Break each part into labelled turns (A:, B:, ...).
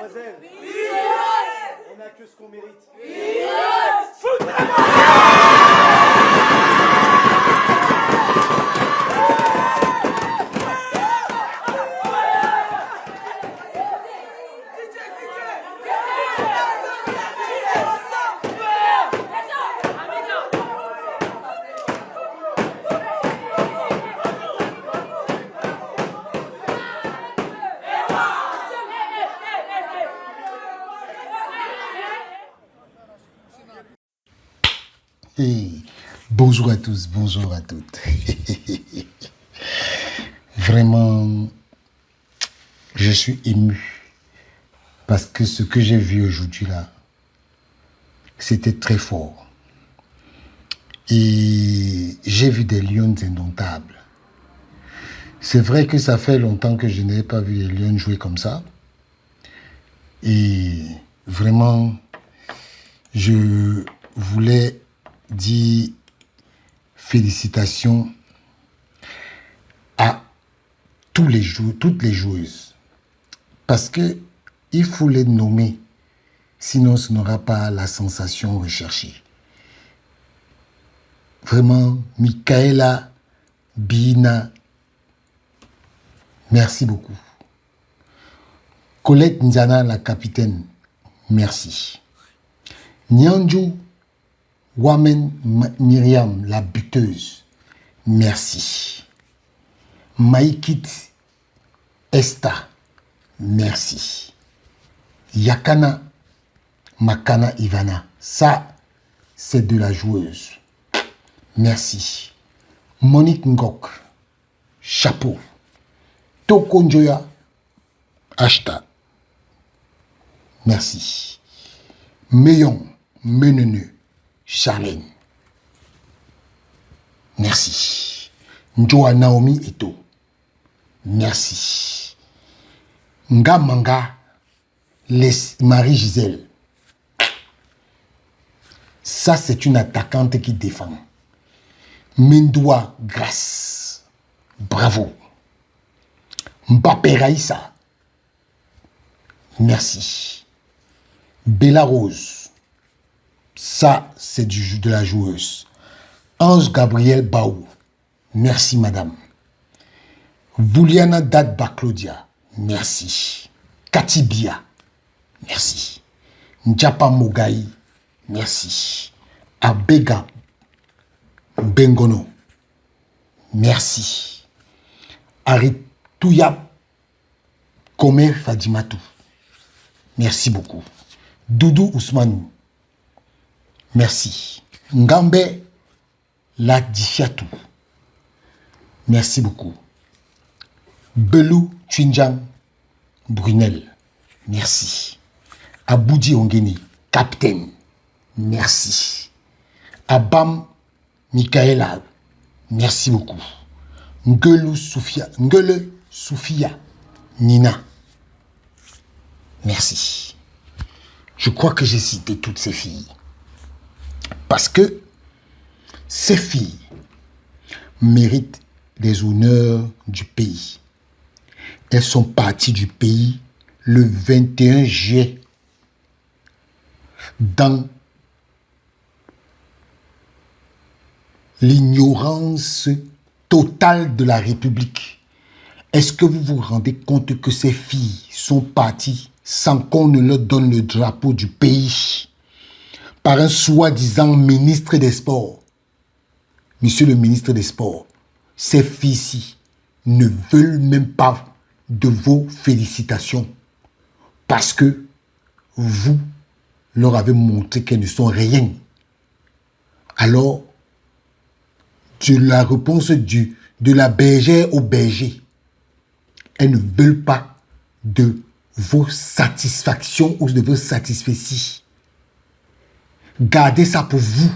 A: Mademoiselle, on n'a que ce qu'on mérite.
B: Hey, bonjour à tous, bonjour à toutes. Vraiment, je suis ému parce que ce que j'ai vu aujourd'hui là, c'était très fort. Et j'ai vu des lions indomptables. C'est vrai que ça fait longtemps que je n'ai pas vu les lions jouer comme ça. Et vraiment, je voulais dire félicitations à tous les toutes les joueuses. Parce que il faut les nommer, sinon ce n'aura pas la sensation recherchée. Vraiment, Michaela, Bina, merci beaucoup. Colette Ndiana, la capitaine, merci. Nyanju Wamen Myriam, la buteuse, merci. Maïkit Esta, merci. Yakana Makana Ivana, ça, c'est de la joueuse. Merci. Monique Ngok, chapeau. Toko Njoya, Ashta, merci. Meyon, Menene, Charlène, merci. Njoa Naomi Eto, merci. Nga Manga, Marie-Gisèle, ça c'est une attaquante qui défend. Mendoua Grace, bravo. Mbappé Raïssa, merci. Bella Rose, ça c'est de la joueuse. Ange Gabriel Baou, merci madame. Bouliana Dadba Claudia, merci. Katibia, merci. Njapa Mogaï, merci. Abega Bengono, merci. Aritouya Kome Fadimatou, merci beaucoup. Doudou Ousmane, merci. Ngambe Ladifiatou, merci beaucoup. Belou Twinjang Brunel, merci. Aboudi Ongeni, capitaine, merci. Abam Michaela, merci beaucoup. Ngele Soufia Nina, merci. Je crois que j'ai cité toutes ces filles. Parce que ces filles méritent les honneurs du pays. Elles sont parties du pays le 21 juillet dans l'ignorance totale de la République. Est-ce que vous vous rendez compte que ces filles sont parties sans qu'on ne leur donne le drapeau du pays par un soi-disant ministre des Sports? Monsieur le ministre des Sports, ces filles-ci ne veulent même pas de vos félicitations parce que vous leur avez montré qu'elles ne sont rien. Alors, de la réponse de la bergère au berger, elles ne veulent pas de vos satisfactions ou de vos satisfecits. Gardez ça pour vous.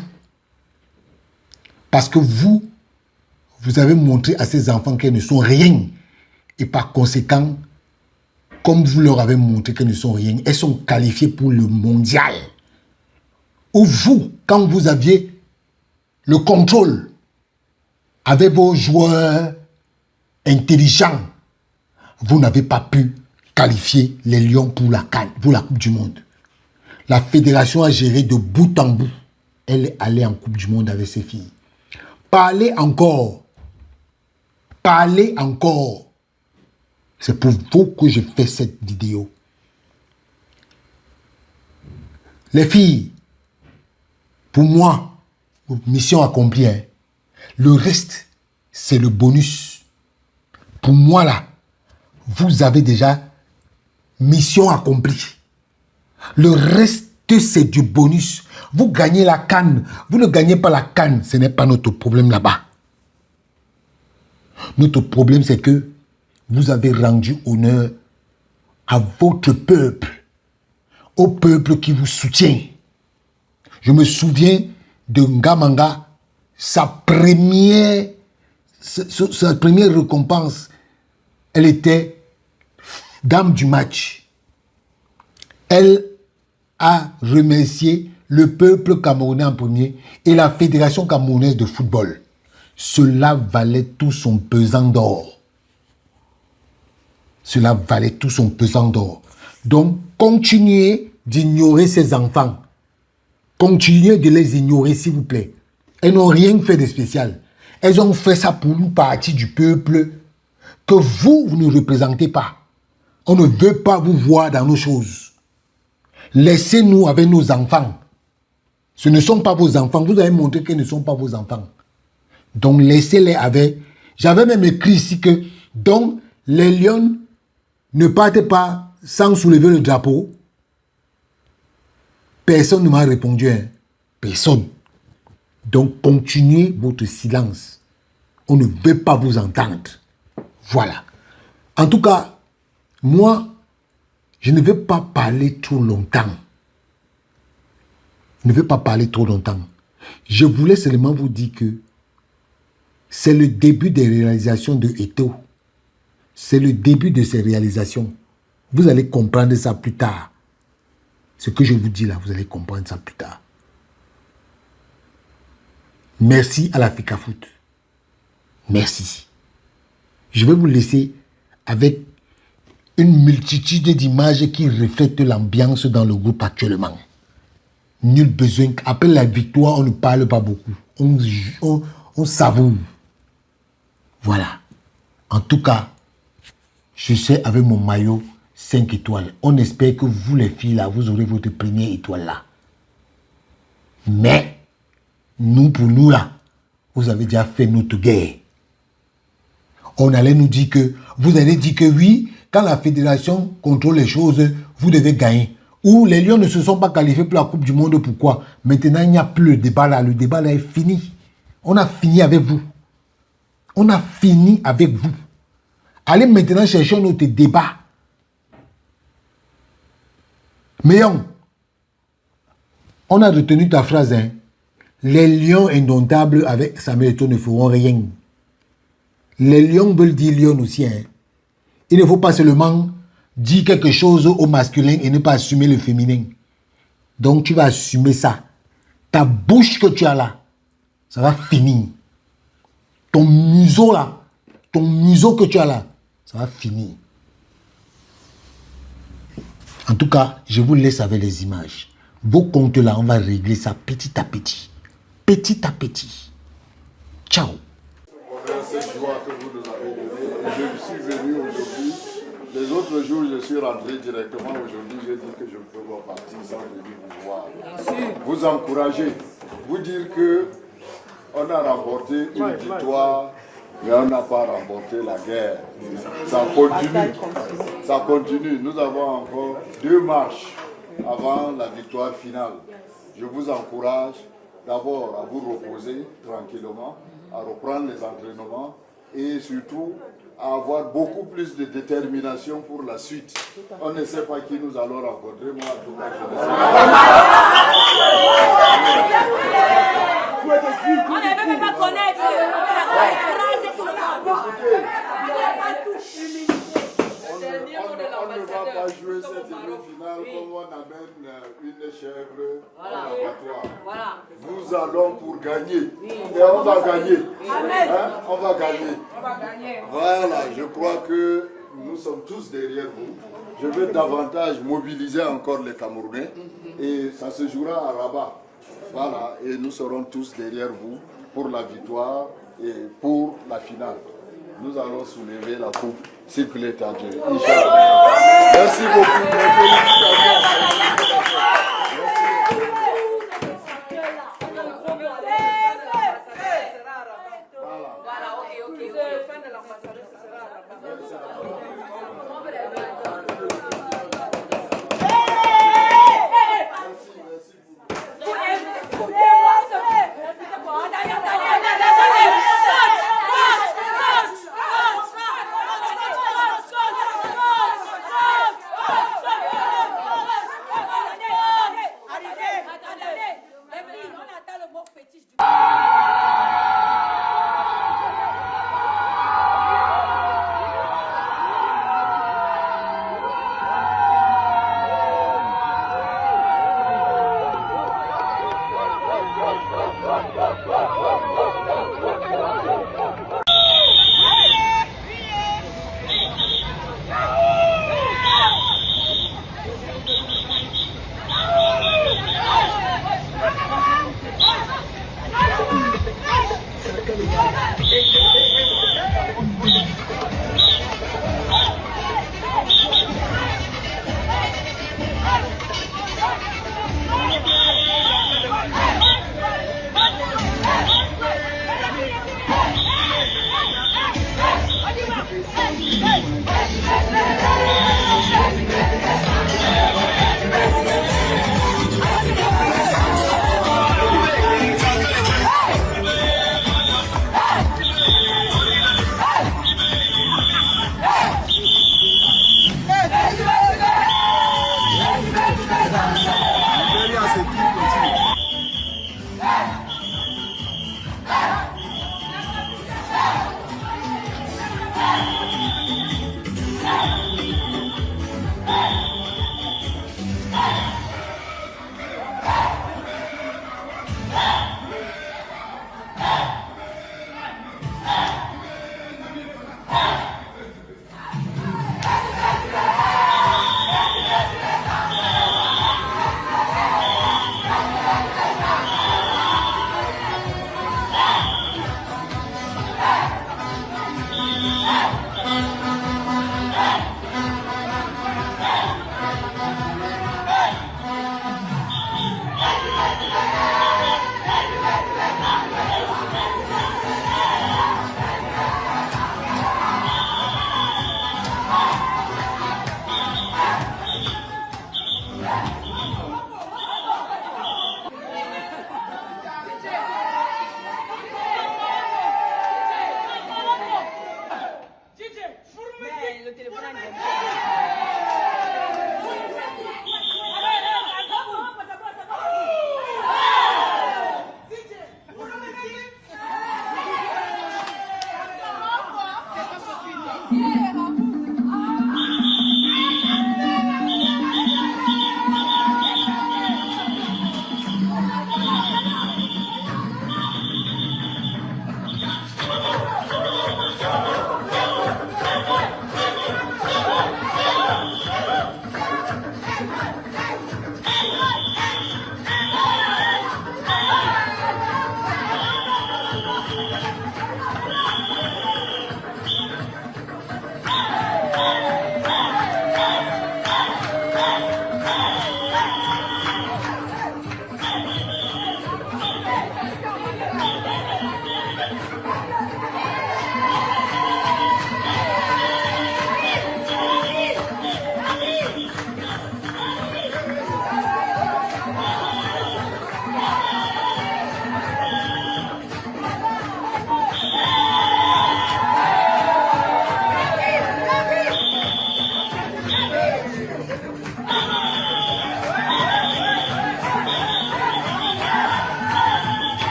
B: Parce que vous avez montré à ces enfants qu'elles ne sont rien. Et par conséquent, comme vous leur avez montré qu'elles ne sont rien, elles sont qualifiées pour le mondial. Ou vous, quand vous aviez le contrôle avec vos joueurs intelligents, vous n'avez pas pu qualifier les Lions pour la CAN, pour la Coupe du Monde. La fédération a géré de bout en bout. Elle est allée en Coupe du Monde avec ses filles. Parlez encore. Parlez encore. C'est pour vous que je fais cette vidéo. Les filles, pour moi, mission accomplie. Hein. Le reste, c'est le bonus. Pour moi, là, vous avez déjà mission accomplie. Le reste, c'est du bonus. Vous gagnez la CAN. Vous ne gagnez pas la CAN. Ce n'est pas notre problème là-bas. Notre problème, c'est que vous avez rendu honneur à votre peuple. Au peuple qui vous soutient. Je me souviens de Ngamanga, sa première récompense, elle était dame du match. Elle a remercié le peuple camerounais en premier et la fédération camerounaise de football. Cela valait tout son pesant d'or. Cela valait tout son pesant d'or. Donc, continuez d'ignorer ces enfants. Continuez de les ignorer, s'il vous plaît. Elles n'ont rien fait de spécial. Elles ont fait ça pour une partie du peuple que vous ne représentez pas. On ne veut pas vous voir dans nos choses. Laissez-nous avec nos enfants. Ce ne sont pas vos enfants. Vous avez montré qu'ils ne sont pas vos enfants. Donc, laissez-les avec... J'avais même écrit ici que... Donc, les lions ne partent pas sans soulever le drapeau. Personne ne m'a répondu. Hein. Personne. Donc, continuez votre silence. On ne veut pas vous entendre. Voilà. En tout cas, moi, je ne veux pas parler trop longtemps. Je ne veux pas parler trop longtemps. Je voulais seulement vous dire que c'est le début des réalisations de Eto'o. C'est le début de ces réalisations. Vous allez comprendre ça plus tard. Ce que je vous dis là, vous allez comprendre ça plus tard. Merci à la FECAFOOT. Merci. Je vais vous laisser avec une multitude d'images qui reflètent l'ambiance dans le groupe actuellement. Nul besoin. Après la victoire, on ne parle pas beaucoup. On savoure. Voilà. En tout cas, je sais avec mon maillot 5 étoiles. On espère que vous, les filles, là, vous aurez votre première étoile là. Mais, nous, pour nous, là, vous avez déjà fait notre guerre. On allait nous dire que, vous allez dire que oui, quand la fédération contrôle les choses, vous devez gagner. Ou les Lions ne se sont pas qualifiés pour la Coupe du Monde, pourquoi? Maintenant, il n'y a plus le débat là. Le débat là est fini. On a fini avec vous. On a fini avec vous. Allez maintenant chercher notre débat. Méon, on a retenu ta phrase. Hein? Les lions indomptables avec Samuel Eto'o ne feront rien. Les lions veulent dire lion aussi. Hein? Il ne faut pas seulement dire quelque chose au masculin et ne pas assumer le féminin. Donc tu vas assumer ça. Ta bouche que tu as là, ça va finir. Ton museau là, ton museau que tu as là, ça va finir. En tout cas, je vous laisse avec les images. Vos comptes là, on va régler ça petit à petit. Petit à petit. Ciao.
C: Cette joie que vous nous avez donnée. Je suis venu aujourd'hui. Les autres jours, je suis rentré directement. Aujourd'hui, j'ai dit que je ne peux pas partir sans venir vous voir. Vous encourager. Vous dire que on a remporté une victoire, mais on n'a pas remporté la guerre. Ça continue. Ça continue. Nous avons encore 2 marches avant la victoire finale. Je vous encourage d'abord à vous reposer tranquillement, à reprendre les entraînements et surtout à avoir beaucoup plus de détermination pour la suite. On ne sait pas qui nous allons rencontrer. Moi, en tout cas, je ne sais pas.
D: On ne veut pas connaître.
C: On ne va pas jouer cette demi-finale comme on amène une chèvre à l'abattoir. Voilà. Nous allons pour gagner. Et on va gagner. Hein? On va gagner. Voilà, je crois que nous sommes tous derrière vous. je veux davantage mobiliser encore les Camerounais et ça se jouera à Rabat. Voilà, et nous serons tous derrière vous pour la victoire et pour la finale. Nous allons soulever la coupe s'il plaît à Dieu. Merci beaucoup.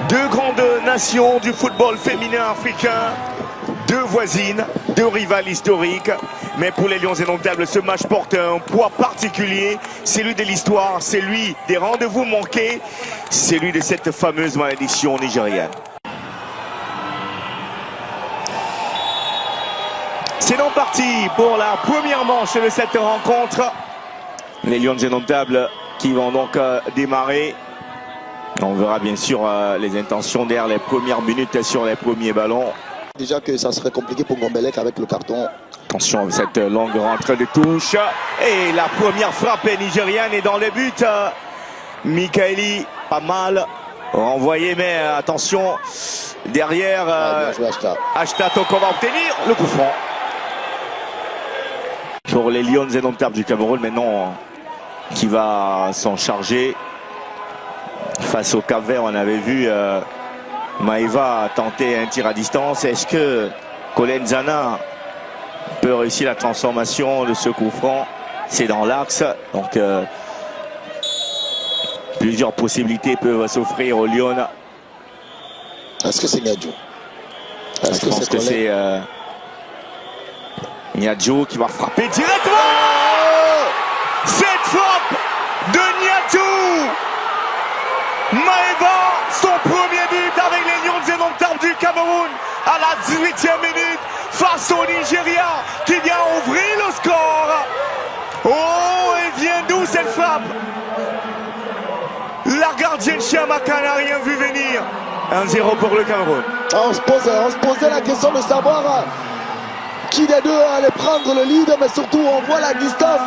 E: Deux grandes nations du football féminin africain, deux voisines, deux rivales historiques. Mais pour les Lions indomptables, ce match porte un poids particulier. C'est lui de l'histoire, c'est lui des rendez-vous manqués, c'est lui de cette fameuse malédiction nigériane. C'est donc parti pour la première manche de cette rencontre. Les Lions indomptables qui vont donc démarrer. On verra bien sûr les intentions derrière les premières minutes sur les premiers ballons.
F: Déjà que ça serait compliqué pour Gombelec avec le carton.
E: Attention avec cette longue rentrée de touche. Et la première frappe nigériane est dans le but. Mikaeli, pas mal renvoyé, mais attention derrière. Ashta Toko va obtenir le coup franc. Pour les Lions indomptables du Cameroun maintenant, qui va s'en charger. Face au Cap-Vert, on avait vu Maïva tenter un tir à distance. Est-ce que Colin Zana peut réussir la transformation de ce coup franc? C'est dans l'axe. Donc, plusieurs possibilités peuvent s'offrir aux Lions.
F: Est-ce que c'est Niadjo?
E: Je pense que c'est Niadjo qui va frapper directement. Cette frappe de Niadjo. Maïva, son premier but avec les Lions indomptables du Cameroun à la 18e minute face au Nigeria qui vient ouvrir le score. Oh, et vient d'où cette frappe? La gardienne Chiamaka n'a rien vu venir. 1-0 pour le Cameroun.
F: On se posait la question de savoir qui des deux allait prendre le lead, mais surtout on voit la distance.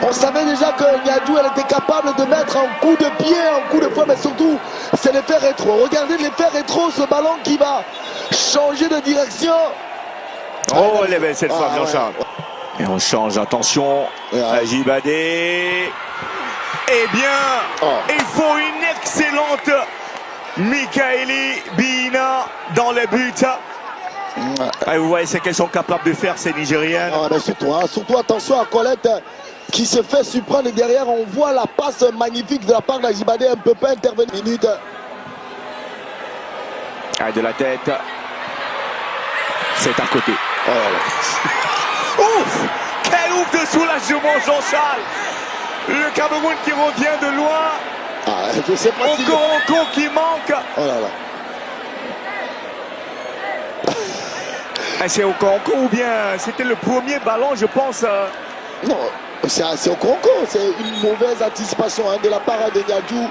F: On savait déjà que Niadjo elle était capable de mettre un coup de pied, un coup de poing, mais surtout c'est l'effet rétro. Regardez l'effet rétro, ce ballon qui va changer de direction.
E: Oh, elle est belle cette fois, Jean-Charles. Et on change, attention, Ajibadé. Eh bien, il faut une excellente Mikaeli Bina dans le but. Et vous voyez ce qu'elles sont capables de faire, ces Nigériennes.
F: Surtout attention à Colette qui se fait surprendre derrière. On voit la passe magnifique de la part d'Ajibadé, un peu pas intervenir. Minute.
E: De la tête. C'est à côté. ouf! Quel ouf de soulagement, Jean-Charles! Le Cameroun qui revient de loin.
F: Ah, je sais pas si...
E: Okoronkwo qui manque.
F: Oh là là.
E: C'est Okoronkwo ou bien c'était le premier ballon, je pense.
F: Non, c'est au Congo. C'est une mauvaise anticipation de la part de Niadjou.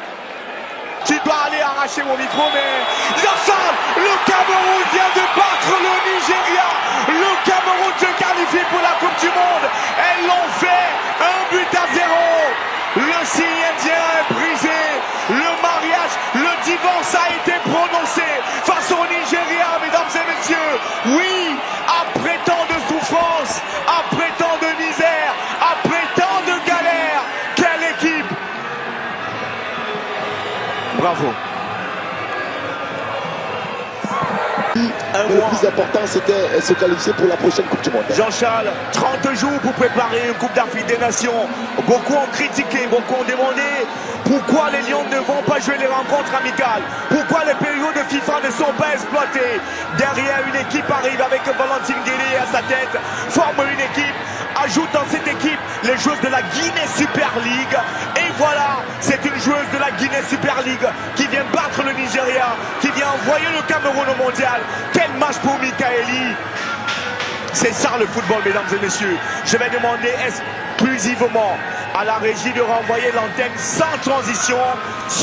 E: Tu dois aller arracher mon micro, mais Jean-Charles, le Cameroun vient de battre le Nigeria. Le Cameroun se qualifie pour la Coupe du Monde. Elles l'ont fait, 1-0. Le signe indien est brisé. Le mariage, le divorce a été prononcé face au Nigeria, mesdames et messieurs. Oui, après tant de souffrance, après tant de misère, après tant de galères, quelle équipe! Bravo.
F: Mais le plus important, c'était se qualifier pour la prochaine Coupe du Monde.
E: Jean-Charles, 30 jours pour préparer une Coupe d'Afrique des Nations. Beaucoup ont critiqué, beaucoup ont demandé pourquoi les Lions ne vont pas jouer les rencontres amicales. Pourquoi les périodes de FIFA ne sont pas exploités. Derrière, une équipe arrive avec Valentine Guélé à sa tête, forme une équipe, ajoute dans cette équipe les joueuses de la Guinée Super League. Et voilà, c'est une joueuse de la Guinée Super League qui vient battre le Nigeria, qui vient envoyer le Cameroun au mondial. Quel match pour Mikaeli! C'est ça le football, mesdames et messieurs. Je vais demander exclusivement à la régie de renvoyer l'antenne sans transition sur